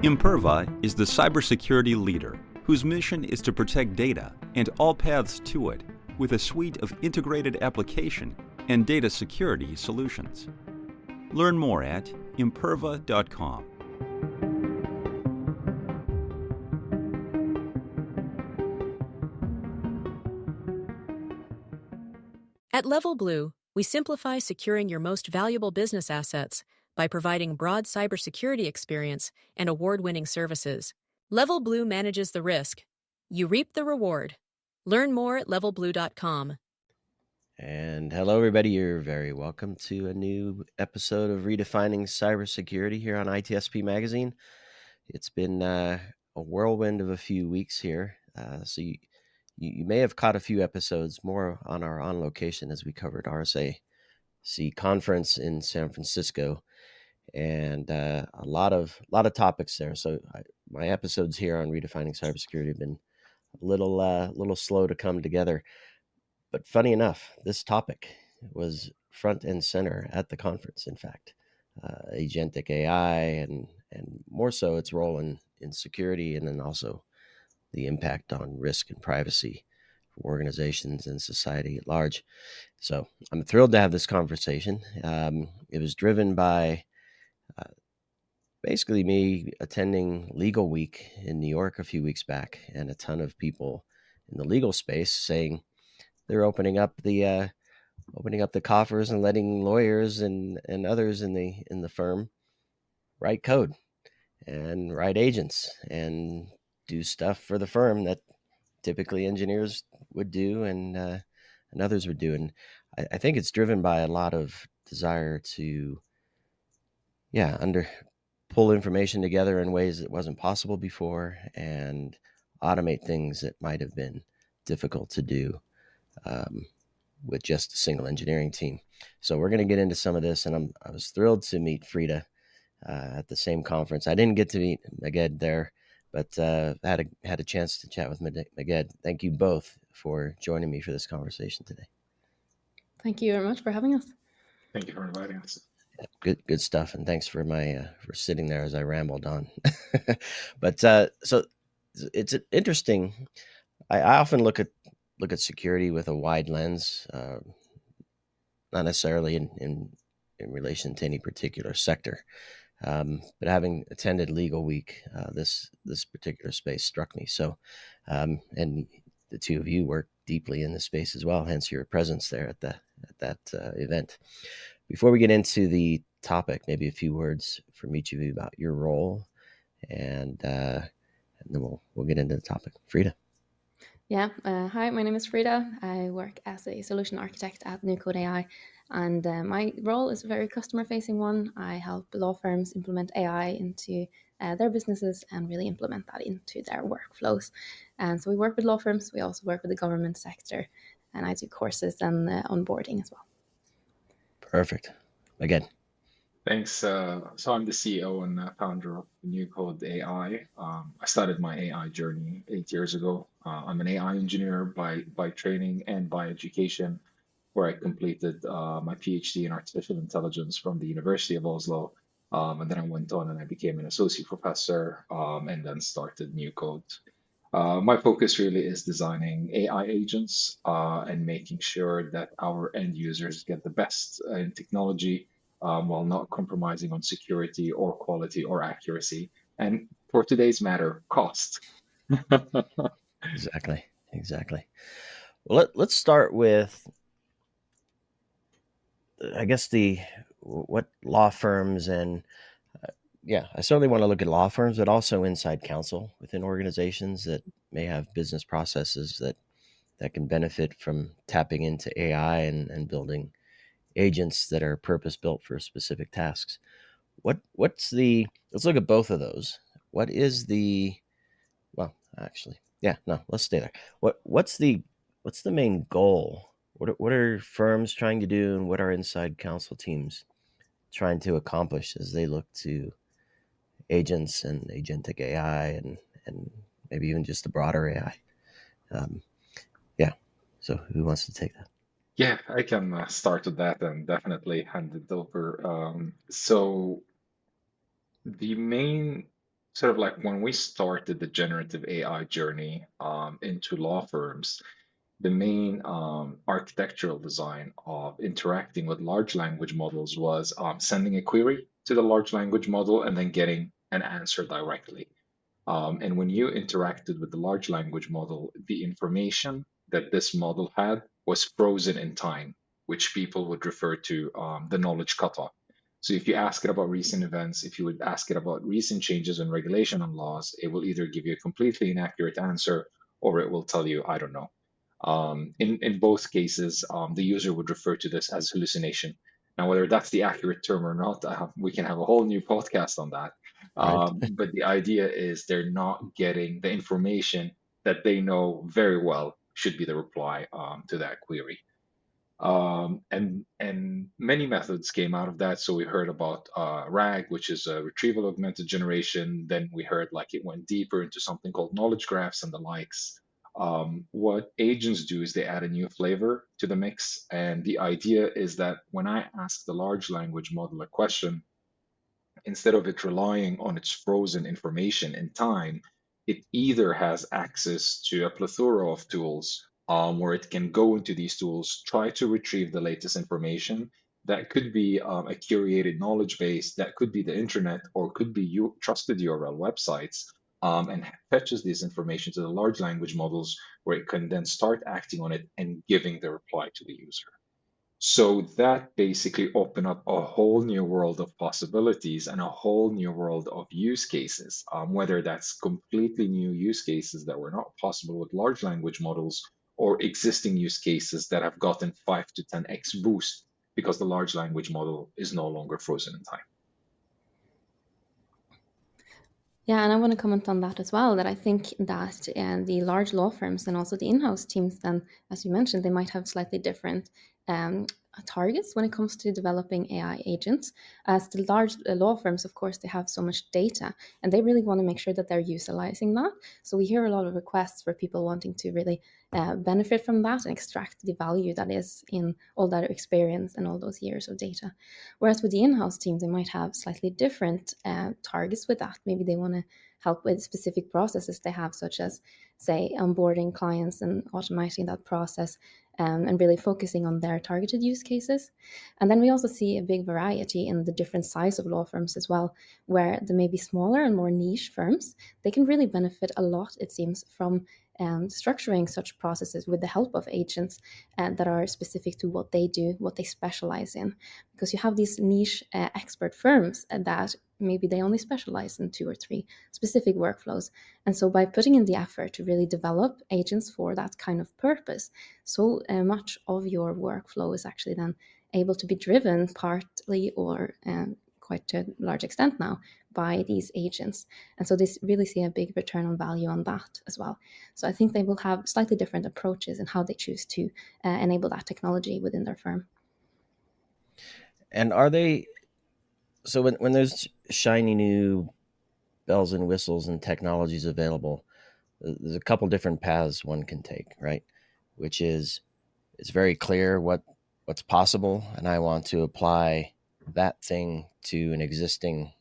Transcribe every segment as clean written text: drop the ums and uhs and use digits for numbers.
Imperva is the cybersecurity leader whose mission is to protect data and all paths to it with a suite of integrated application and data security solutions. Learn more at imperva.com. At Level Blue, we simplify securing your most valuable business assets by providing broad cybersecurity experience and award-winning services. Level Blue manages the risk. You reap the reward. Learn more at levelblue.com. And hello, everybody. You're very welcome to a new episode of Redefining CyberSecurity here on ITSP Magazine. It's been a whirlwind of a few weeks here. So you may have caught a few episodes more on our On Location as we covered RSAC conference in San Francisco, and a lot of topics there. So my episodes here on Redefining CyberSecurity have been a little slow to come together. But funny enough, this topic was front and center at the conference. In fact, Agentic AI and more so its role in security, and then also the impact on risk and privacy for organizations and society at large. So I'm thrilled to have this conversation. It was driven by basically me attending Legal Week in New York a few weeks back, and a ton of people in the legal space saying they're opening up the coffers and letting lawyers and others in the firm write code and write agents and do stuff for the firm that typically engineers would do and others would do. And I think it's driven by a lot of desire to pull information together in ways that wasn't possible before and automate things that might have been difficult to do with just a single engineering team. So we're going to get into some of this, and I was thrilled to meet Frida at the same conference. I didn't get to meet Maged there, but had a chance to chat with Maged. Thank you both for joining me for this conversation today. Thank you very much for having us. Thank you for inviting us. Good stuff, and thanks for for sitting there as I rambled on. But so it's interesting. I often look at security with a wide lens, not necessarily in relation to any particular sector. But having attended Legal Week, this particular space struck me. So, and the two of you work deeply in this space as well, hence your presence there at that event. Before we get into the topic, maybe a few words from each of you about your role, and then we'll get into the topic. Frida. Yeah. Hi, my name is Frida. I work as a solution architect at NewCode AI, and my role is a very customer-facing one. I help law firms implement AI into their businesses and really implement that into their workflows. And so we work with law firms. We also work with the government sector, and I do courses and onboarding as well. Perfect. Again. Thanks. So I'm the CEO and founder of NewCode AI. I started my AI journey 8 years ago. I'm an AI engineer by training and by education, where I completed my PhD in artificial intelligence from the University of Oslo. And then I went on and I became an associate professor and then started NewCode. My focus really is designing AI agents and making sure that our end users get the best in technology while not compromising on security or quality or accuracy. And for today's matter, cost. Exactly. Well, let's start with, I guess, what law firms and I certainly want to look at law firms, but also inside counsel within organizations that may have business processes that can benefit from tapping into AI and building agents that are purpose built for specific tasks. Let's look at both of those. Let's stay there. What's the main goal? What are firms trying to do, and what are inside counsel teams trying to accomplish as they look to agents and agentic AI and maybe even just the broader AI? So who wants to take that? Yeah, I can start with that and definitely hand it over. So the main sort of like when we started the generative AI journey into law firms, the main architectural design of interacting with large language models was sending a query to the large language model and then getting an answer directly. And when you interacted with the large language model, the information that this model had was frozen in time, which people would refer to the knowledge cutoff. So if you ask it about recent events, if you would ask it about recent changes in regulation and laws, it will either give you a completely inaccurate answer or it will tell you, I don't know. In both cases, the user would refer to this as hallucination. Now, whether that's the accurate term or not, we can have a whole new podcast on that. Right. But the idea is they're not getting the information that they know very well should be the reply to that query. And many methods came out of that. So we heard about RAG, which is a retrieval augmented generation. Then we heard like it went deeper into something called knowledge graphs and the likes. What agents do is they add a new flavor to the mix. And the idea is that when I ask the large language model a question, instead of it relying on its frozen information in time, it either has access to a plethora of tools where it can go into these tools, try to retrieve the latest information. That could be a curated knowledge base, that could be the internet, or could be trusted URL websites, and fetches this information to the large language models where it can then start acting on it and giving the reply to the user. So that basically opened up a whole new world of possibilities and a whole new world of use cases, whether that's completely new use cases that were not possible with large language models or existing use cases that have gotten 5 to 10x boost because the large language model is no longer frozen in time. Yeah, and I want to comment on that as well, that I think that the large law firms and also the in-house teams, then, as you mentioned, they might have slightly different targets when it comes to developing AI agents. As the large law firms, of course, they have so much data and they really want to make sure that they're utilizing that. So we hear a lot of requests for people wanting to really benefit from that and extract the value that is in all that experience and all those years of data. Whereas with the in-house team, they might have slightly different targets with that. Maybe they want to help with specific processes they have, such as, say, onboarding clients and automating that process, and really focusing on their targeted use cases. And then we also see a big variety in the different size of law firms as well, where the maybe smaller and more niche firms, they can really benefit a lot, it seems, from structuring such processes with the help of agents that are specific to what they do, what they specialize in. Because you have these niche expert firms that maybe they only specialize in 2 or 3 specific workflows. And so by putting in the effort to really develop agents for that kind of purpose, so much of your workflow is actually then able to be driven partly or quite to a large extent now by these agents. And so they really see a big return on value on that as well. So I think they will have slightly different approaches in how they choose to enable that technology within their firm. And are they, so when there's shiny new bells and whistles and technologies available, there's a couple different paths one can take, right? Which is, it's very clear what's possible, and I want to apply that thing to an existing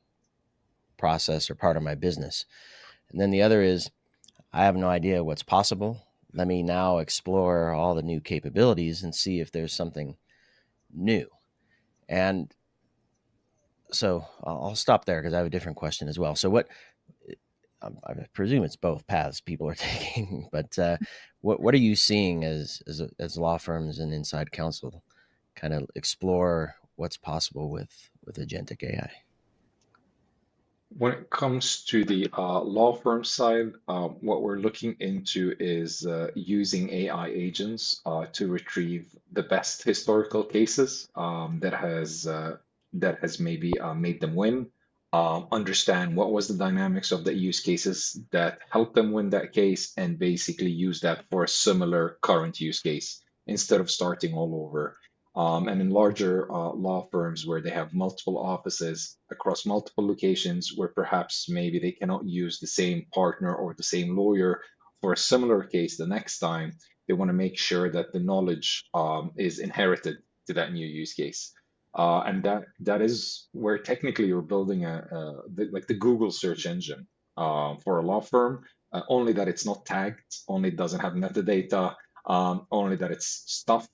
process or part of my business. And then the other is, I have no idea what's possible. Let me now explore all the new capabilities and see if there's something new. And so I'll stop there because I have a different question as well. So I presume it's both paths people are taking, but what are you seeing as law firms and inside counsel kind of explore what's possible with agentic AI? When it comes to the law firm side, what we're looking into is using AI agents to retrieve the best historical cases that has maybe made them win. Understand what was the dynamics of the use cases that helped them win that case, and basically use that for a similar current use case instead of starting all over. And in larger law firms where they have multiple offices across multiple locations, where perhaps maybe they cannot use the same partner or the same lawyer for a similar case the next time, they want to make sure that the knowledge is inherited to that new use case. And that is where technically you're building like the Google search engine. for a law firm, only that it's not tagged, only it doesn't have metadata, only that it's stuff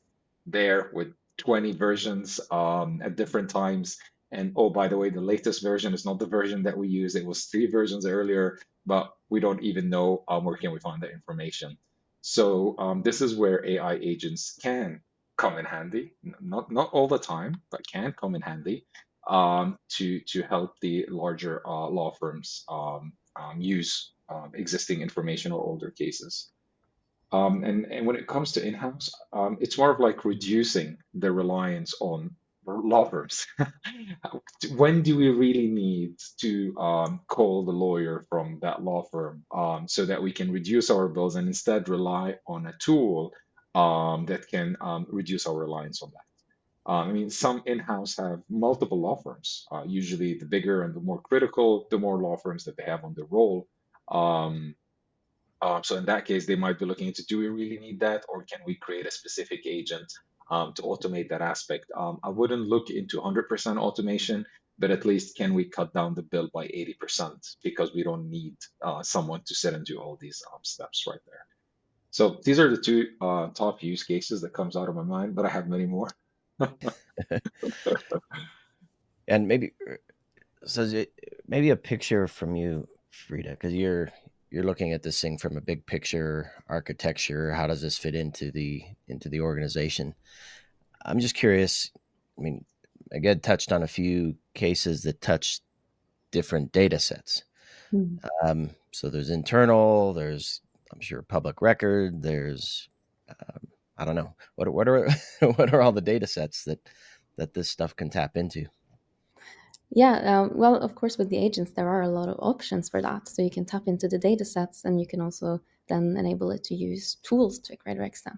there with 20 versions at different times. And oh, by the way, the latest version is not the version that we use. It was 3 versions earlier, but we don't even know where can we find that information. So this is where AI agents can come in handy, not all the time, but can come in handy to help the larger law firms use existing information or older cases. And when it comes to in-house, it's more of like reducing the reliance on law firms. When do we really need to call the lawyer from that law firm so that we can reduce our bills and instead rely on a tool that can reduce our reliance on that? I mean, some in-house have multiple law firms. Usually, the bigger and the more critical, the more law firms that they have on the roll. Um, so in that case, they might be looking into, do we really need that, or can we create a specific agent to automate that aspect? I wouldn't look into 100% automation, but at least can we cut down the bill by 80% because we don't need someone to sit and do all these steps right there. So these are the two top use cases that comes out of my mind, but I have many more. And maybe maybe a picture from you, Frida, because you're looking at this thing from a big picture architecture. How does this fit into the organization? I'm just curious. I mean, Maged touched on a few cases that touch different data sets. So there's internal, there's, I'm sure, public record, there's I don't know what are what are all the data sets that this stuff can tap into. Yeah, well, of course, with the agents, there are a lot of options for that. So you can tap into the data sets and you can also then enable it to use tools to a greater extent.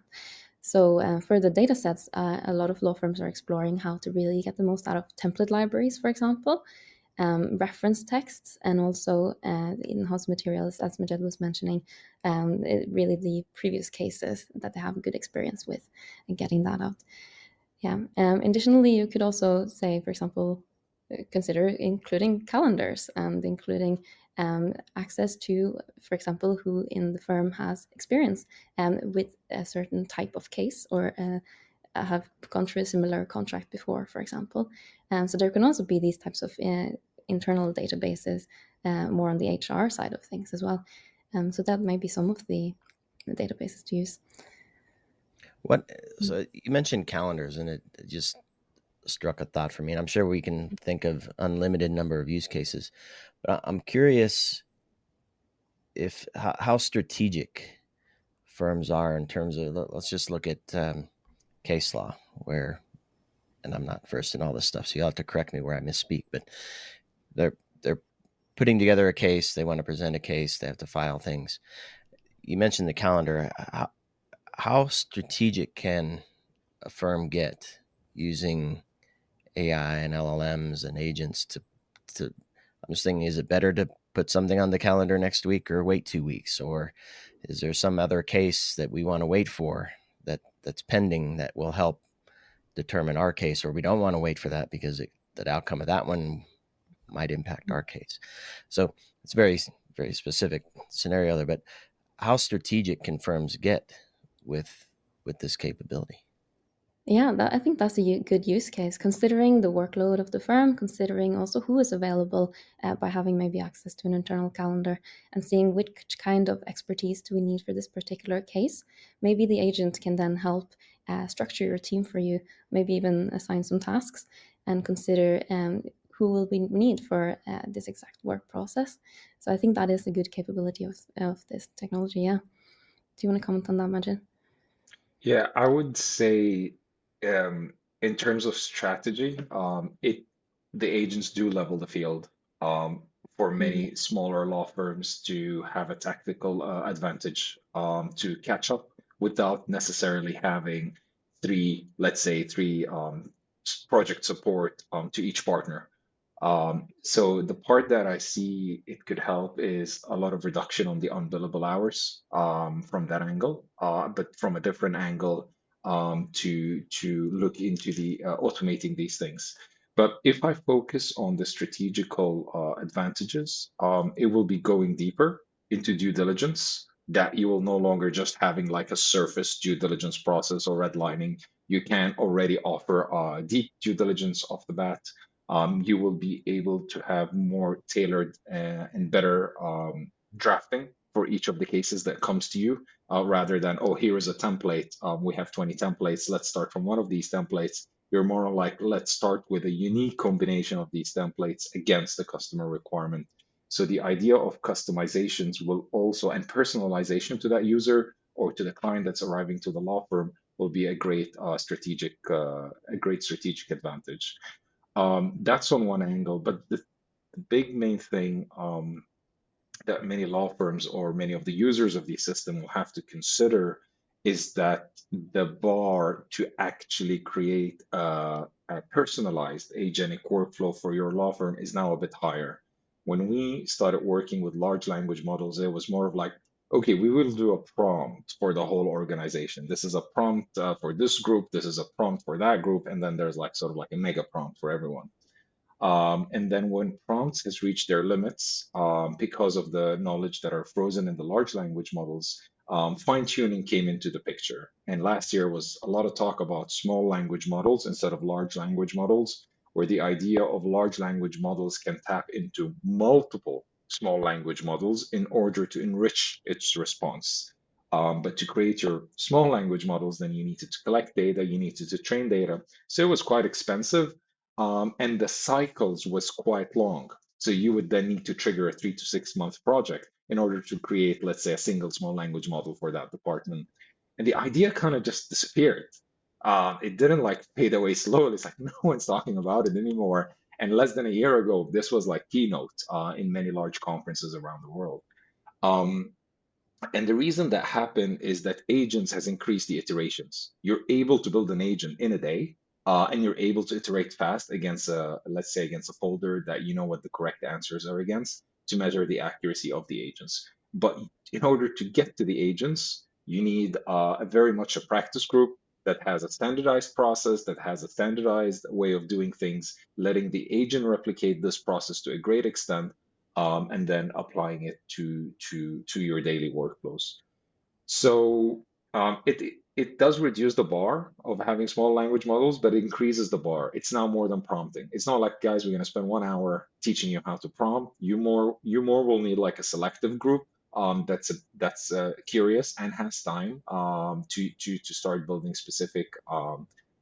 So for the data sets, a lot of law firms are exploring how to really get the most out of template libraries, for example, reference texts, and also the in-house materials, as Maged was mentioning, really the previous cases that they have a good experience with and getting that out. Yeah. Additionally, you could also say, for example, consider including calendars and including access to, for example, who in the firm has experience with a certain type of case or have gone through a similar contract before, for example. So there can also be these types of internal databases more on the HR side of things as well. So that might be some of the databases to use. So you mentioned calendars, and it just struck a thought for me. And I'm sure we can think of unlimited number of use cases, but I'm curious if how strategic firms are in terms of, let's just look at case law, where, and I'm not versed in all this stuff, so you'll have to correct me where I misspeak, but they're putting together a case, they want to present a case, they have to file things. You mentioned the calendar. How strategic can a firm get using AI and LLMs and agents to I'm just thinking, is it better to put something on the calendar next week or wait 2 weeks? Or is there some other case that we want to wait for that's pending that will help determine our case, or we don't want to wait for that because the outcome of that one might impact our case? So it's very, very specific scenario there, but how strategic can firms get with this capability? Yeah, I think that's a good use case, considering the workload of the firm, considering also who is available by having maybe access to an internal calendar and seeing which kind of expertise do we need for this particular case. Maybe the agent can then help structure your team for you, maybe even assign some tasks and consider who will we need for this exact work process. So I think that is a good capability of this technology, yeah. Do you want to comment on that, Maged? Yeah, I would say in terms of strategy, the agents do level the field for many smaller law firms to have a tactical advantage to catch up without necessarily having let's say three project support to each partner. So the part that I see it could help is a lot of reduction on the unbillable hours from that angle, but from a different angle to look into the automating these things. But if I focus on the strategical advantages, it will be going deeper into due diligence, that you will no longer just having like a surface due diligence process or redlining. You can already offer deep due diligence off the bat. You will be able to have more tailored and better drafting for each of the cases that comes to you, rather than, oh, here is a template. We have 20 templates. Let's start from one of these templates. You're more like, let's start with a unique combination of these templates against the customer requirement. So the idea of customizations will also, and personalization to that user or to the client that's arriving to the law firm, will be a great strategic advantage. That's on one angle, but the big main thing that many law firms or many of the users of the system will have to consider is that the bar to actually create a personalized agentic workflow for your law firm is now a bit higher. When we started working with large language models, it was more of like, okay, we will do a prompt for the whole organization. This is a prompt for this group, this is a prompt for that group, and then there's like sort of like a mega prompt for everyone. And then when prompts has reached their limits, because of the knowledge that are frozen in the large language models, fine tuning came into the picture. And last year was a lot of talk about small language models instead of large language models, where the idea of large language models can tap into multiple small language models in order to enrich its response. But to create your small language models, then you needed to collect data, you needed to train data. So it was quite expensive, and the cycles was quite long. So you would then need to trigger a 3 to 6 month project in order to create, let's say, a single small language model for that department. And the idea kind of just disappeared. It didn't like fade away slowly. It's like no one's talking about it anymore. And less than a year ago, this was like keynote in many large conferences around the world. Um, and the reason that happened is that agents has increased the iterations. You're able to build an agent in a day, and you're able to iterate fast against let's say, against a folder that you know what the correct answers are against to measure the accuracy of the agents. But in order to get to the agents, you need a very much a practice group that has a standardized process, that has a standardized way of doing things, letting the agent replicate this process to a great extent, and then applying it to your daily workflows. So it does reduce the bar of having small language models, but it increases the bar. It's now more than prompting. It's not like, guys, we're going to spend 1 hour teaching you how to prompt. You more will need like a selective group that's curious and has time to start building specific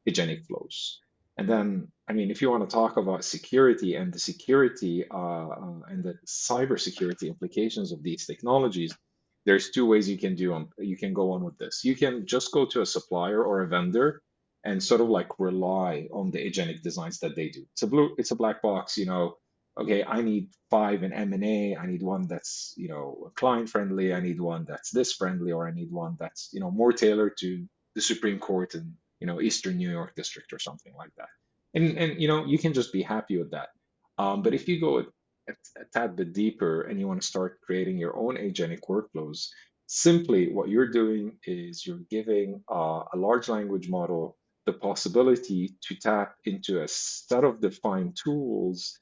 agentic flows. And then, I mean, if you want to talk about security and the security and the cybersecurity implications of these technologies, there's two ways you can go on with this. You can just go to a supplier or a vendor and sort of like rely on the agentic designs that they do. It's a black box, okay, I need 5 in M&A, I need one that's, client friendly, I need one that's this friendly, or I need one that's, more tailored to the Supreme Court in, Eastern New York district or something like that. And you can just be happy with that. But if you go a tad bit deeper and you want to start creating your own agentic workflows, simply what you're doing is you're giving a large language model the possibility to tap into a set of defined tools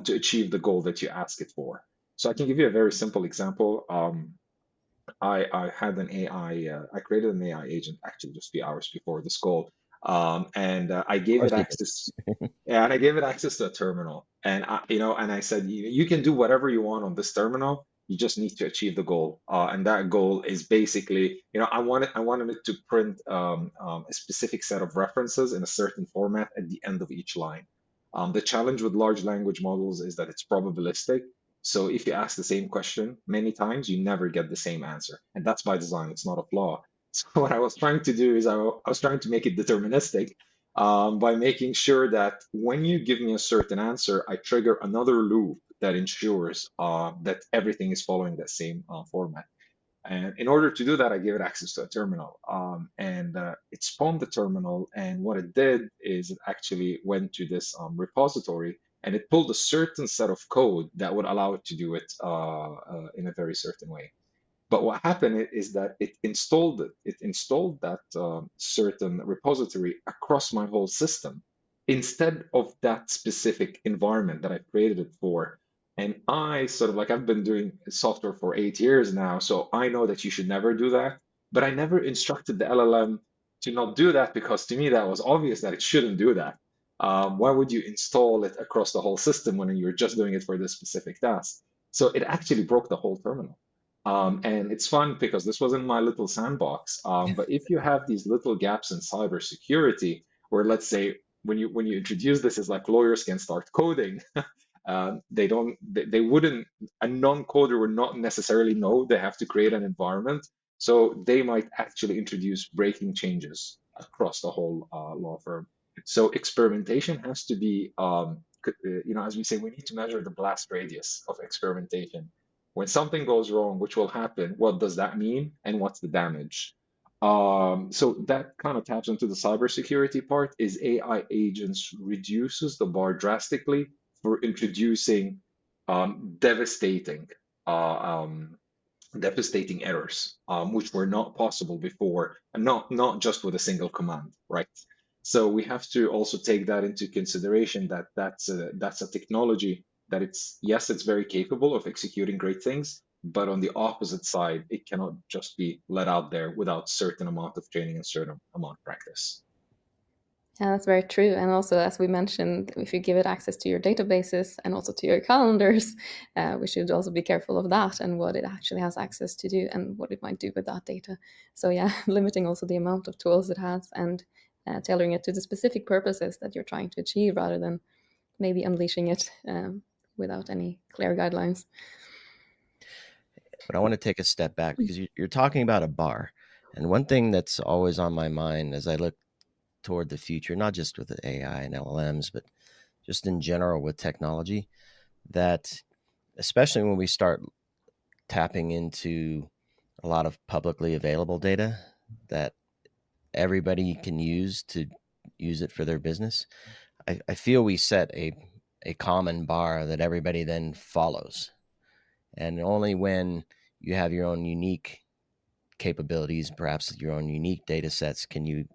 to achieve the goal that you ask it for. So I can give you a very simple example. I had an AI, I created an AI agent actually just a few hours before this call. And I Of gave course it you did. access. Yeah, and I gave it access to a terminal, and I said, you can do whatever you want on this terminal. You just need to achieve the goal, and that goal is basically, I wanted it to print a specific set of references in a certain format at the end of each line. The challenge with large language models is that it's probabilistic. So if you ask the same question many times, you never get the same answer, and that's by design. It's not a flaw. So what I was trying to do is I was trying to make it deterministic by making sure that when you give me a certain answer, I trigger another loop that ensures that everything is following that same format. And in order to do that, I gave it access to a terminal. And it spawned the terminal. And what it did is it actually went to this repository and it pulled a certain set of code that would allow it to do it in a very certain way. But what happened is that it installed that certain repository across my whole system. instead of that specific environment that I created it for. And I sort of like, I've been doing software for 8 years now, so I know that you should never do that. But I never instructed the LLM to not do that because to me that was obvious that it shouldn't do that. Why would you install it across the whole system when you're just doing it for this specific task? So it actually broke the whole terminal. And it's fun because this was in my little sandbox. But if you have these little gaps in cybersecurity, where let's say when you introduce this as like lawyers can start coding, they wouldn't, a non-coder would not necessarily know they have to create an environment. So they might actually introduce breaking changes across the whole law firm. So experimentation has to be, as we say, we need to measure the blast radius of experimentation. When something goes wrong, which will happen, what does that mean, and what's the damage? So that kind of taps into the cybersecurity part. Is AI agents reduces the bar drastically for introducing devastating uh, um, devastating errors, which were not possible before, and not just with a single command, right? So we have to also take that into consideration that that's a technology that it's yes, it's very capable of executing great things, but on the opposite side, it cannot just be let out there without certain amount of training and certain amount of practice. Yeah, that's very true. And also, as we mentioned, if you give it access to your databases and also to your calendars, we should also be careful of that and what it actually has access to do and what it might do with that data. So yeah, limiting also the amount of tools it has and tailoring it to the specific purposes that you're trying to achieve rather than maybe unleashing it without any clear guidelines. But I want to take a step back because you're talking about a bar. And one thing that's always on my mind as I look toward the future, not just with the AI and LLMs, but just in general with technology, that especially when we start tapping into a lot of publicly available data that everybody can use to use it for their business, I feel we set a common bar that everybody then follows. And only when you have your own unique capabilities, perhaps your own unique data sets, can you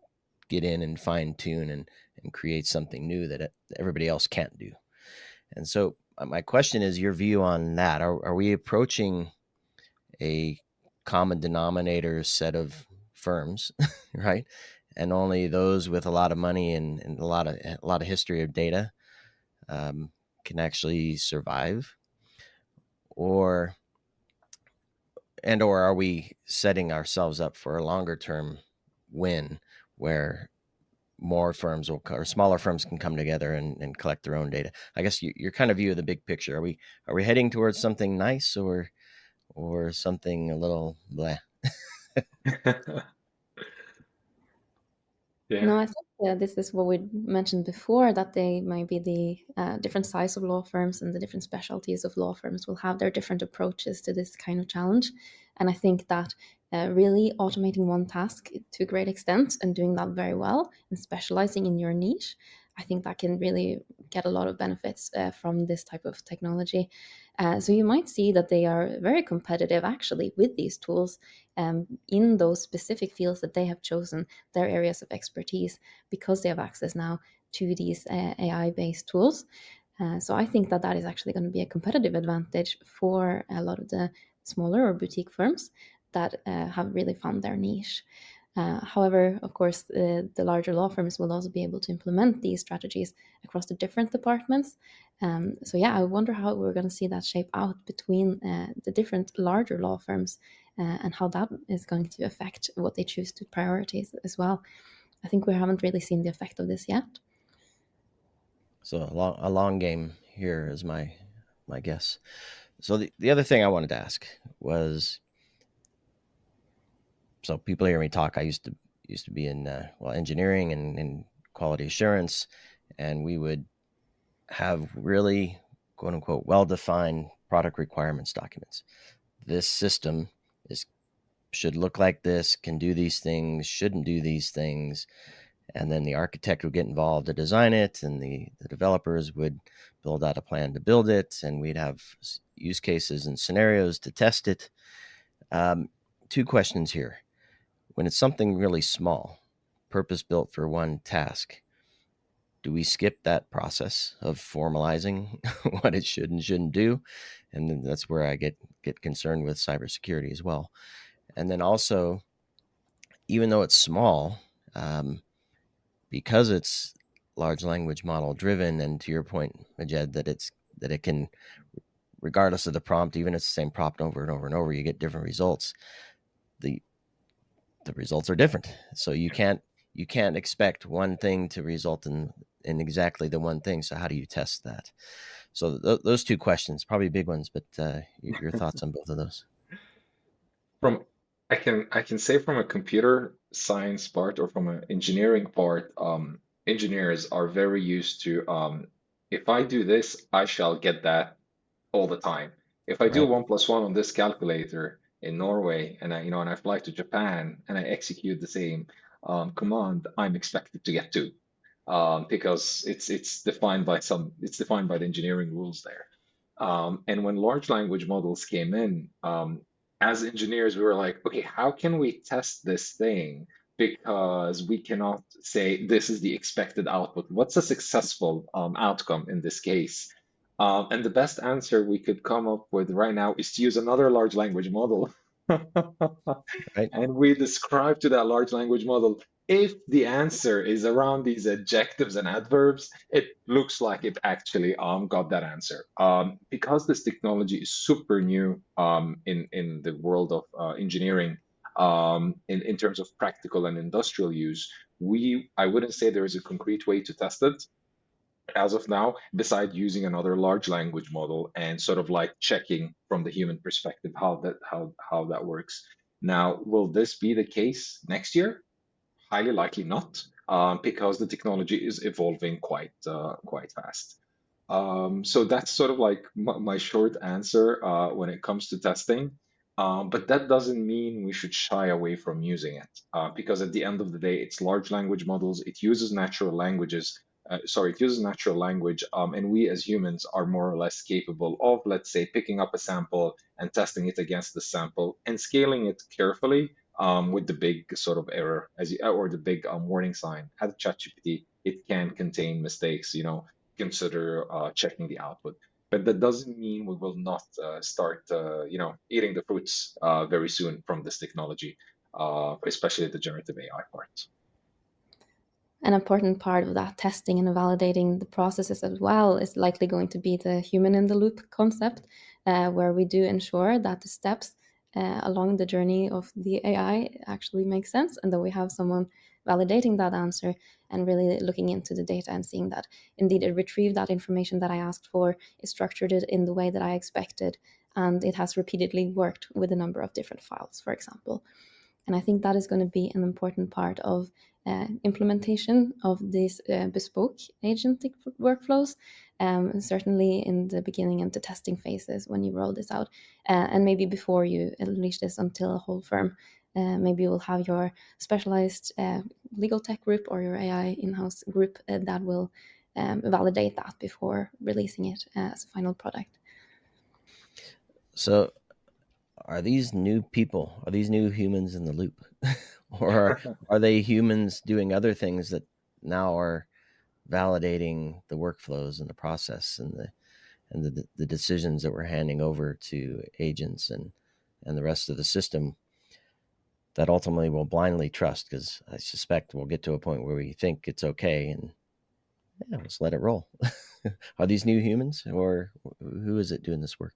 get in and fine tune and create something new that everybody else can't do. And so my question is your view on that. Are we approaching a common denominator set of firms, right? And only those with a lot of money and a lot of history of data can actually survive, or or are we setting ourselves up for a longer term win where more firms will, or smaller firms can come together and collect their own data? I guess your kind of view of the big picture. Are we heading towards something nice or something a little bleh? Yeah. No, I think this is what we mentioned before, that they might be the different size of law firms and the different specialties of law firms will have their different approaches to this kind of challenge. And I think that really automating one task to a great extent and doing that very well and specializing in your niche, I think that can really get a lot of benefits from this type of technology. So you might see that they are very competitive actually with these tools in those specific fields that they have chosen, their areas of expertise, because they have access now to these AI-based tools. So I think that that is actually going to be a competitive advantage for a lot of the smaller or boutique firms that have really found their niche. However, of course, the larger law firms will also be able to implement these strategies across the different departments. So yeah, I wonder how we're going to see that shape out between the different larger law firms and how that is going to affect what they choose to prioritize as well. I think we haven't really seen the effect of this yet. So a long game here is my guess. So the other thing I wanted to ask was, so people hear me talk. I used to be in engineering and quality assurance, and we would have really quote unquote well-defined product requirements documents. This system should look like this, can do these things, shouldn't do these things, and then the architect would get involved to design it, and the developers would build out a plan to build it, and we'd have use cases and scenarios to test it. Two questions here. When it's something really small, purpose built for one task, do we skip that process of formalizing what it should and shouldn't do? And then that's where I get concerned with cybersecurity as well. And then also, even though it's small, because it's large language model driven, and to your point, Maged, that it can, regardless of the prompt, even if it's the same prompt over and over and over, you get different results. The results are different, so you can't expect one thing to result in exactly the one thing. So how do you test that? So those two questions, probably big ones, but your thoughts on both of those? From I can say from a computer science part or from an engineering part, engineers are very used to if I do this, I shall get that all the time. If I do Right. 1 + 1 on this calculator in Norway and I fly to Japan and I execute the same command, I'm expected to get two because it's defined by the engineering rules there. And when large language models came in, as engineers, we were like, okay, how can we test this thing? Because we cannot say this is the expected output. What's a successful outcome in this case? And the best answer we could come up with right now is to use another large language model. Right. And we describe to that large language model if the answer is around these adjectives and adverbs, it looks like it actually got that answer. Because this technology is super new in the world of engineering, in terms of practical and industrial use, I wouldn't say there is a concrete way to test it as of now, beside using another large language model and sort of like checking from the human perspective how that works. Now, will this be the case next year? Highly likely not, because the technology is evolving quite fast. So that's sort of like my short answer when it comes to testing. But that doesn't mean we should shy away from using it, because at the end of the day, it's large language models. It uses natural languages. Sorry, it uses natural language, and we as humans are more or less capable of, let's say, picking up a sample and testing it against the sample and scaling it carefully, with the big sort of error or the big warning sign. At ChatGPT, it can contain mistakes. Consider checking the output. But that doesn't mean we will not start, eating the fruits very soon from this technology, especially the generative AI part. An important part of that testing and validating the processes as well is likely going to be the human in the loop concept, where we do ensure that the steps along the journey of the AI actually make sense, and that we have someone validating that answer and really looking into the data and seeing that indeed it retrieved that information that I asked for, it structured it in the way that I expected, and it has repeatedly worked with a number of different files, for example. And I think that is going to be an important part of implementation of these bespoke agentic workflows, certainly in the beginning and the testing phases when you roll this out, and maybe before you unleash this until a whole firm. Maybe you will have your specialized legal tech group or your AI in-house group that will validate that before releasing it as a final product. So are these new people? Are these new humans in the loop? Or are they humans doing other things that now are validating the workflows and the process and the decisions that we're handing over to agents and the rest of the system that ultimately we'll blindly trust? Because I suspect we'll get to a point where we think it's okay and let's let it roll. Are these new humans, or who is it doing this work?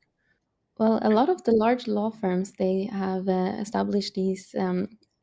Well, a lot of the large law firms, they have established these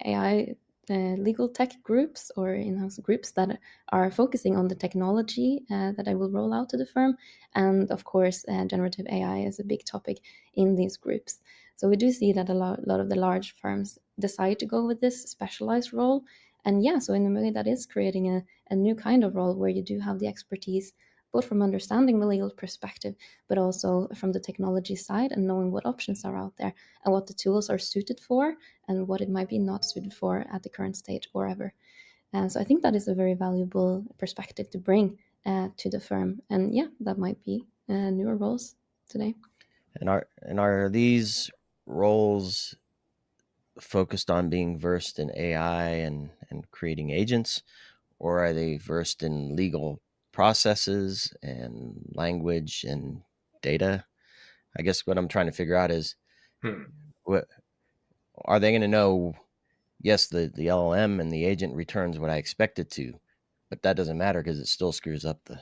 AI legal tech groups or in-house groups that are focusing on the technology that I will roll out to the firm. And of course, generative AI is a big topic in these groups. So we do see that a lot of the large firms decide to go with this specialized role. And yeah, so in a way that is creating a new kind of role where you do have the expertise, both from understanding the legal perspective, but also from the technology side and knowing what options are out there and what the tools are suited for and what it might be not suited for at the current stage or ever. And so I think that is a very valuable perspective to bring to the firm. And yeah, that might be newer roles today. And are these roles focused on being versed in AI and creating agents, or are they versed in legal processes and language and data. I guess what I'm trying to figure out is, what are they going to know? Yes, the LLM and the agent returns what I expect it to, but that doesn't matter because it still screws up the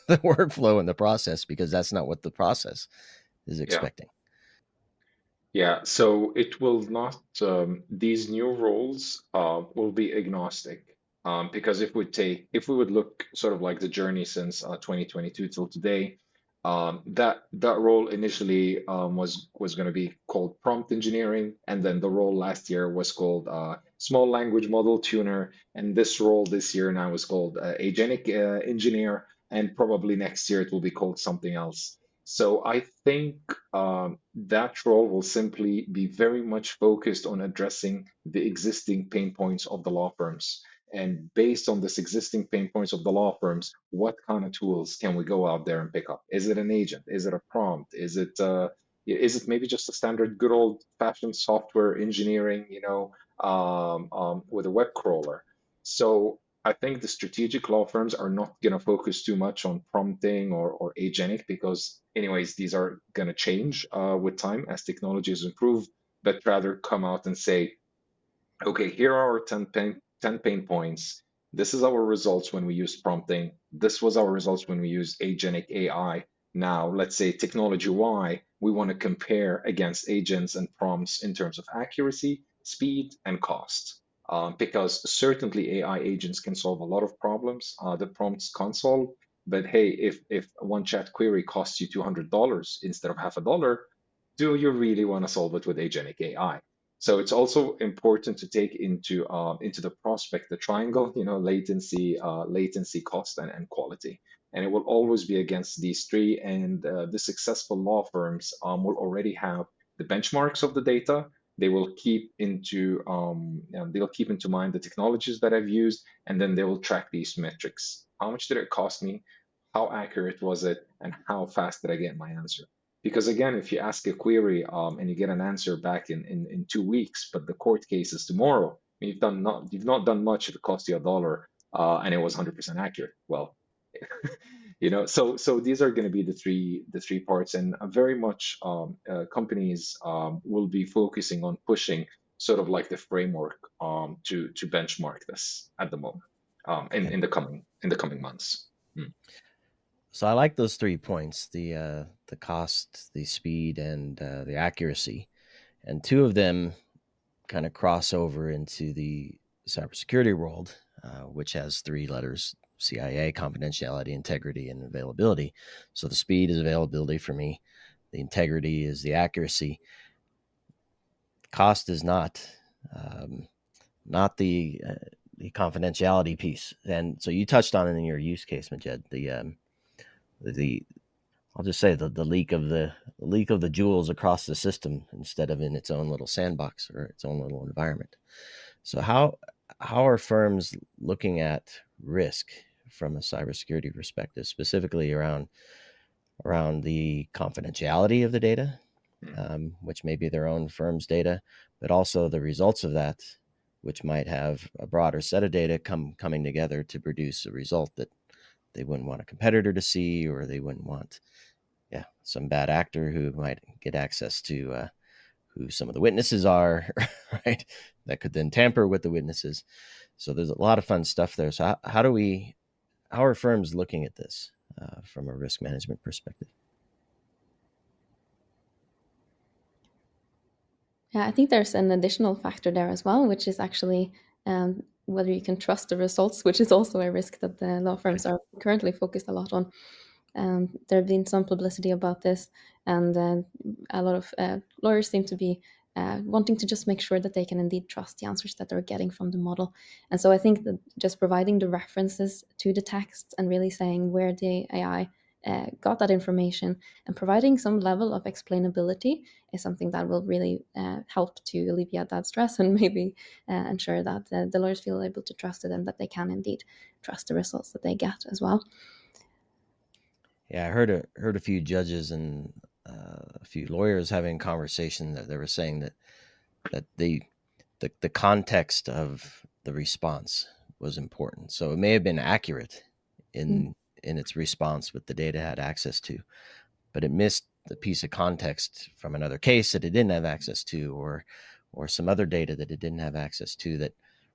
the workflow and the process, because that's not what the process is Yeah. expecting. Yeah, so it will not, these new roles will be agnostic. Because if we would look sort of like the journey since 2022 till today, that role initially was going to be called prompt engineering, and then the role last year was called small language model tuner, and this role this year now is called agentic engineer, and probably next year it will be called something else. So I think that role will simply be very much focused on addressing the existing pain points of the law firms. And based on this existing pain points of the law firms, what kind of tools can we go out there and pick up? Is it an agent? Is it a prompt? Is it maybe just a standard good old fashioned software engineering, with a web crawler? So I think the strategic law firms are not going to focus too much on prompting or agentic, because, anyways, these are going to change with time as technologies improve, but rather come out and say, okay, here are our 10 pain points. This is our results when we use prompting. This was our results when we use agentic AI. Now, let's say technology Y, we want to compare against agents and prompts in terms of accuracy, speed, and cost. Because certainly AI agents can solve a lot of problems. The prompts can't solve. But hey, if one chat query costs you $200 instead of half a dollar, do you really want to solve it with agentic AI? So it's also important to take into the prospect the triangle, latency, cost, and quality. And it will always be against these three. And the successful law firms will already have the benchmarks of the data. They'll keep into mind the technologies that I've used, and then they will track these metrics. How much did it cost me? How accurate was it? And how fast did I get my answer? Because again, if you ask a query and you get an answer back in 2 weeks, but the court case is tomorrow, you've not done much. It cost you a dollar, and it was 100% accurate. Well, so these are going to be the three parts, and very much companies will be focusing on pushing sort of like the framework to benchmark this at the moment, in the coming months. Mm. So I like those 3 points: the cost, the speed, and the accuracy. And two of them kind of cross over into the cybersecurity world, which has 3 letters: CIA, confidentiality, integrity, and availability. So the speed is availability for me. The integrity is the accuracy. Cost is um, not the confidentiality piece. And so you touched on it in your use case, Maged. The I'll just say the leak of the jewels across the system instead of in its own little sandbox or its own little environment. So how are firms looking at risk from a cybersecurity perspective, specifically around the confidentiality of the data, which may be their own firm's data, but also the results of that, which might have a broader set of data coming together to produce a result that they wouldn't want a competitor to see, or they wouldn't want some bad actor who might get access to who some of the witnesses are, right? That could then tamper with the witnesses. So there's a lot of fun stuff there. So how are firms looking at this from a risk management perspective? Yeah, I think there's an additional factor there as well, which is actually whether you can trust the results, which is also a risk that the law firms are currently focused a lot on. There have been some publicity about this, and a lot of lawyers seem to be wanting to just make sure that they can indeed trust the answers that they're getting from the model. And so I think that just providing the references to the text and really saying where the AI got that information and providing some level of explainability is something that will really help to alleviate that stress and maybe ensure that the lawyers feel able to trust it and that they can indeed trust the results that they get as well. Yeah, I heard a few judges and a few lawyers having a conversation that they were saying that the context of the response was important. So it may have been accurate Mm. in its response with the data it had access to, but it missed the piece of context from another case that it didn't have access to, or some other data that it didn't have access to that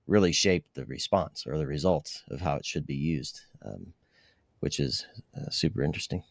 really shaped the response or the results of how it should be used, which is super interesting.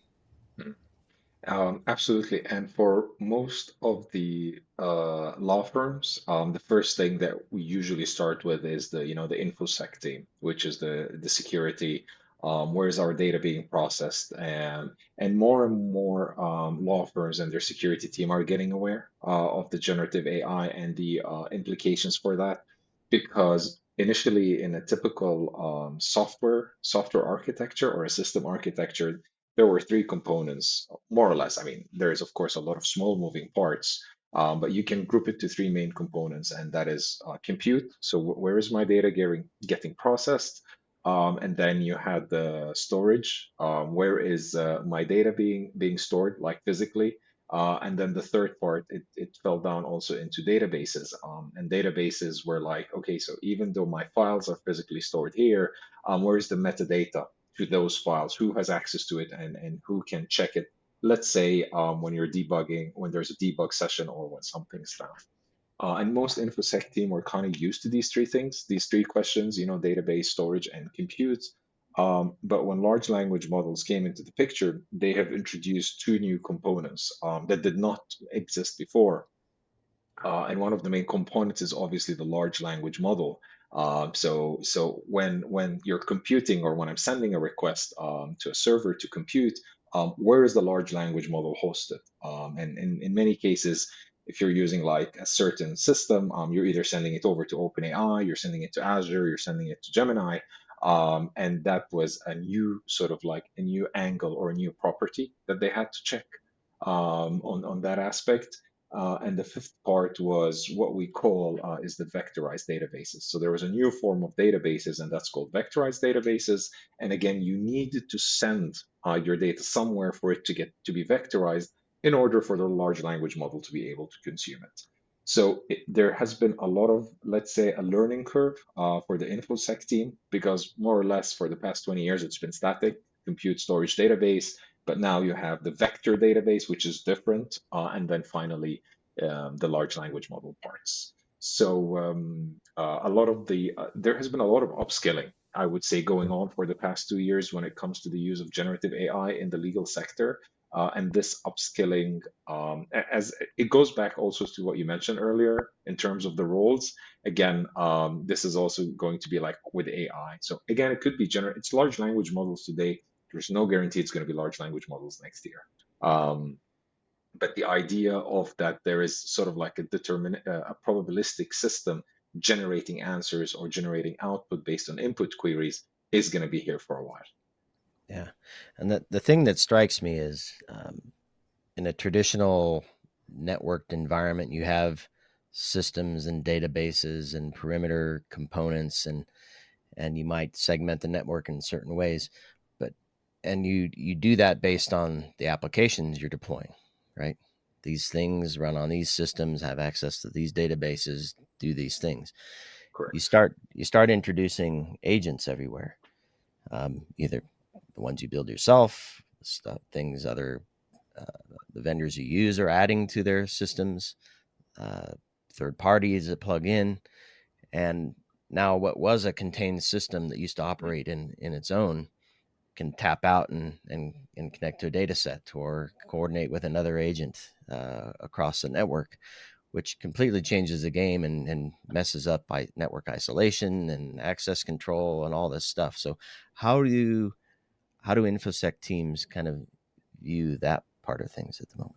Absolutely. And for most of the law firms, the first thing that we usually start with is the InfoSec team, which is the security. Where is our data being processed? And more law firms and their security team are getting aware of the generative AI and the implications for that, because initially in a typical software architecture or a system architecture, there were three components, more or less. I mean, there is, of course, a lot of small moving parts, but you can group it to three main components, and that is compute. So where is my data getting processed? And then you had the storage. Where is my data being stored, like physically? And then the third part, it fell down also into databases. And databases were like, okay, so even though my files are physically stored here, where is the metadata to those files? Who has access to it, and who can check it? Let's say when you're debugging, when there's a debug session or when something's found. And most InfoSec team were kind of used to these three things, these three questions, database, storage, and compute. But when large language models came into the picture, they have introduced two new components that did not exist before. And one of the main components is obviously the large language model. So when you're computing, or when I'm sending a request to a server to compute, where is the large language model hosted? And in many cases, if you're using like a certain system, you're either sending it over to OpenAI, you're sending it to Azure, you're sending it to Gemini. And that was a new sort of like a new angle or a new property that they had to check on that aspect. And the fifth part was what we call is the vectorized databases. So there was a new form of databases, and that's called vectorized databases. And again, you needed to send your data somewhere for it to get to be vectorized in order for the large language model to be able to consume it. So there has been a lot of, let's say, a learning curve for the InfoSec team, because more or less for the past 20 years, it's been static compute storage database. But now you have the vector database, which is different, and then finally the large language model parts. So a lot of there has been a lot of upskilling, I would say, going on for the past 2 years when it comes to the use of generative AI in the legal sector. And this upskilling, as it goes back also to what you mentioned earlier in terms of the roles. Again, this is also going to be like with AI. So again, it could be it's large language models today. There's no guarantee it's going to be large language models next year. But the idea of that there is sort of like a probabilistic system generating answers or generating output based on input queries is going to be here for a while. Yeah. And the thing that strikes me is in a traditional networked environment, you have systems and databases and perimeter components, and you might segment the network in certain ways, and you do that based on the applications you're deploying, right? These things run on these systems, have access to these databases, do these things. Correct. You start introducing agents everywhere, either the ones you build yourself, things other the vendors you use are adding to their systems, third parties that plug in, and now what was a contained system that used to operate in its own can tap out and connect to a data set or coordinate with another agent across the network, which completely changes the game and messes up by network isolation and access control and all this stuff. So how do InfoSec teams kind of view that part of things at the moment?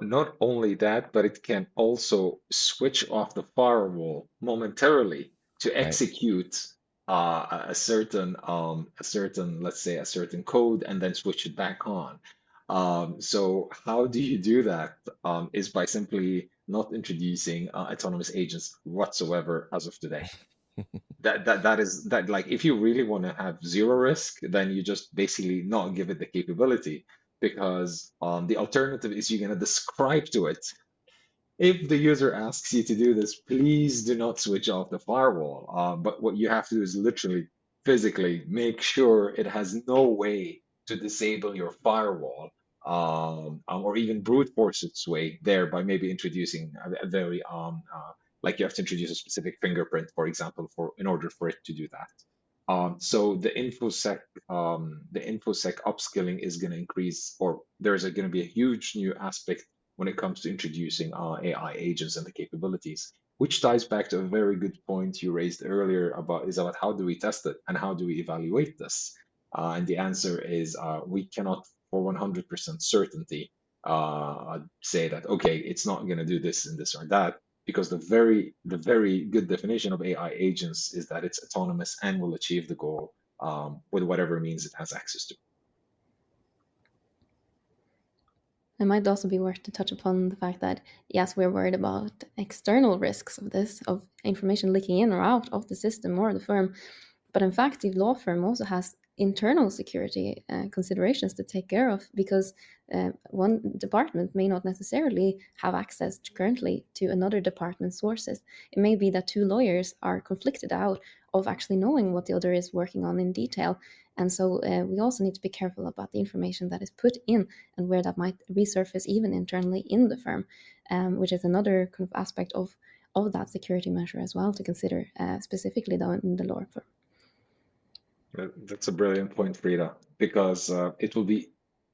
Not only that, but it can also switch off the firewall momentarily to Right. execute let's say a certain code, and then switch it back on. So how do you do that? Is by simply not introducing autonomous agents whatsoever as of today. That is that, like, if you really want to have zero risk, then you just basically not give it the capability, because the alternative is you're going to describe to it, if the user asks you to do this, please do not switch off the firewall. But what you have to do is literally physically make sure it has no way to disable your firewall, or even brute force its way there by maybe introducing a very like you have to introduce a specific fingerprint, for example, for in order for it to do that. So the infosec upskilling is going to increase, or there's going to be a huge new aspect when it comes to introducing AI agents and the capabilities, which ties back to a very good point you raised earlier about how do we test it and how do we evaluate this? And the answer is we cannot, for 100% certainty, say that okay, it's not going to do this and this or that, because the very good definition of AI agents is that it's autonomous and will achieve the goal with whatever means it has access to. It might also be worth to touch upon the fact that, yes, we're worried about external risks of this, of information leaking in or out of the system or the firm. But in fact, the law firm also has internal security considerations to take care of, because one department may not necessarily have access currently to another department's sources. It may be that two lawyers are conflicted out of actually knowing what the other is working on in detail. And so we also need to be careful about the information that is put in and where that might resurface even internally in the firm, which is another kind of aspect of that security measure as well to consider, specifically though in the law firm. That's a brilliant point, Frida, because it will be,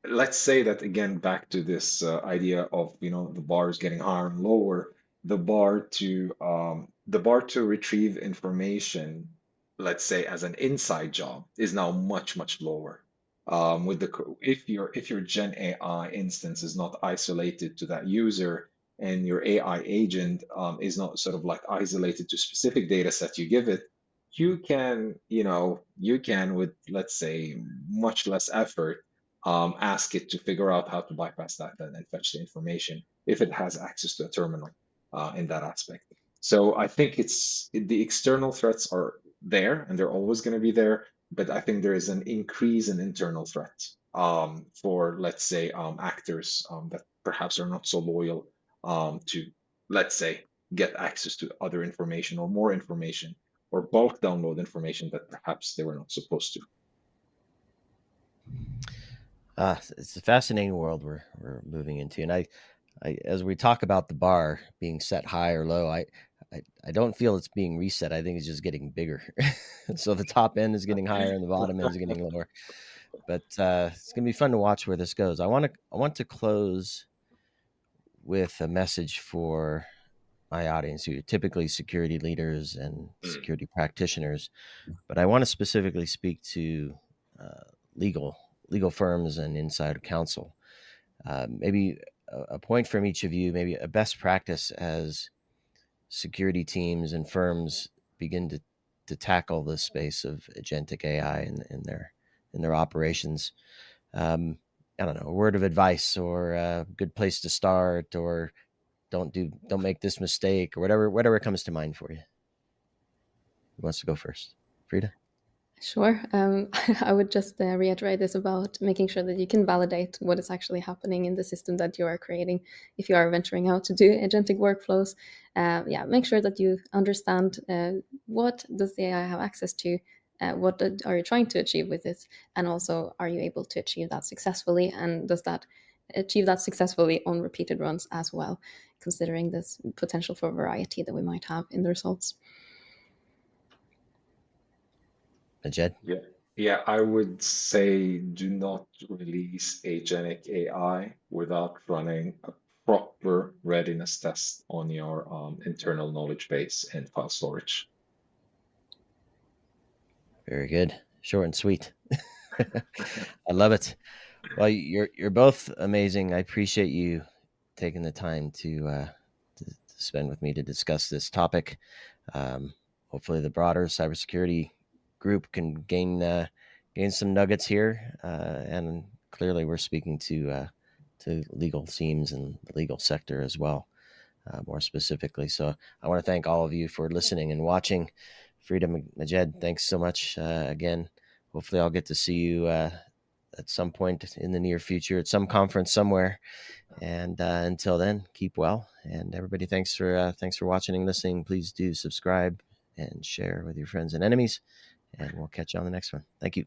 let's say that again, back to this idea of, the bars getting higher and lower, the bar to retrieve information, let's say as an inside job, is now much, much lower. If your Gen AI instance is not isolated to that user, and your AI agent is not sort of like isolated to specific data set you give it, you can with, let's say, much less effort, ask it to figure out how to bypass that and fetch the information if it has access to a terminal in that aspect. So I think the external threats are there and they're always going to be there, but I think there is an increase in internal threats for, let's say, actors that perhaps are not so loyal to, let's say, get access to other information or more information, or bulk download information that perhaps they were not supposed to. It's a fascinating world we're moving into, and I, as we talk about the bar being set high or low, I don't feel it's being reset. I think it's just getting bigger. So the top end is getting higher and the bottom end is getting lower. But it's gonna be fun to watch where this goes. I want to close with a message for my audience, who are typically security leaders and security practitioners, but I want to specifically speak to legal firms and inside counsel. Maybe a point from each of you, maybe a best practice as security teams and firms begin to tackle this space of agentic AI in their operations. I don't know, a word of advice or a good place to start, or don't make this mistake, or whatever comes to mind for you. Who wants to go first? Frida? Sure. I would just reiterate this about making sure that you can validate what is actually happening in the system that you are creating. If you are venturing out to do agentic workflows, make sure that you understand what does the AI have access to, what are you trying to achieve with it, and also are you able to achieve that successfully, and does that achieve that successfully on repeated runs as well, considering this potential for variety that we might have in the results. Maged? Yeah, I would say do not release Agentic AI without running a proper readiness test on your internal knowledge base and file storage. Very good. Short and sweet. I love it. Well, you're both amazing. I appreciate you taking the time to spend with me to discuss this topic. Hopefully, the broader cybersecurity group can gain some nuggets here, and clearly, we're speaking to legal teams and the legal sector as well, more specifically. So, I want to thank all of you for listening and watching. Frida, Maged, thanks so much again. Hopefully, I'll get to see you at some point in the near future at some conference somewhere. And until then, keep well. And everybody, thanks for watching and listening. Please do subscribe and share with your friends and enemies. and we'll catch you on the next one. Thank you.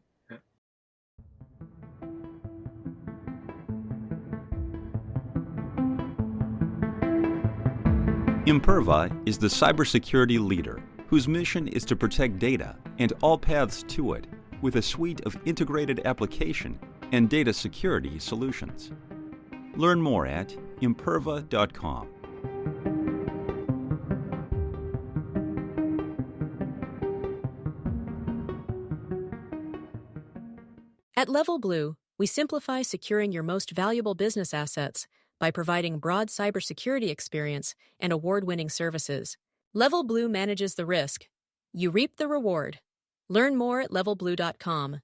Imperva is the cybersecurity leader whose mission is to protect data and all paths to it with a suite of integrated application and data security solutions. Learn more at imperva.com. At Level Blue, we simplify securing your most valuable business assets by providing broad cybersecurity experience and award-winning services. Level Blue manages the risk. You reap the reward. Learn more at levelblue.com.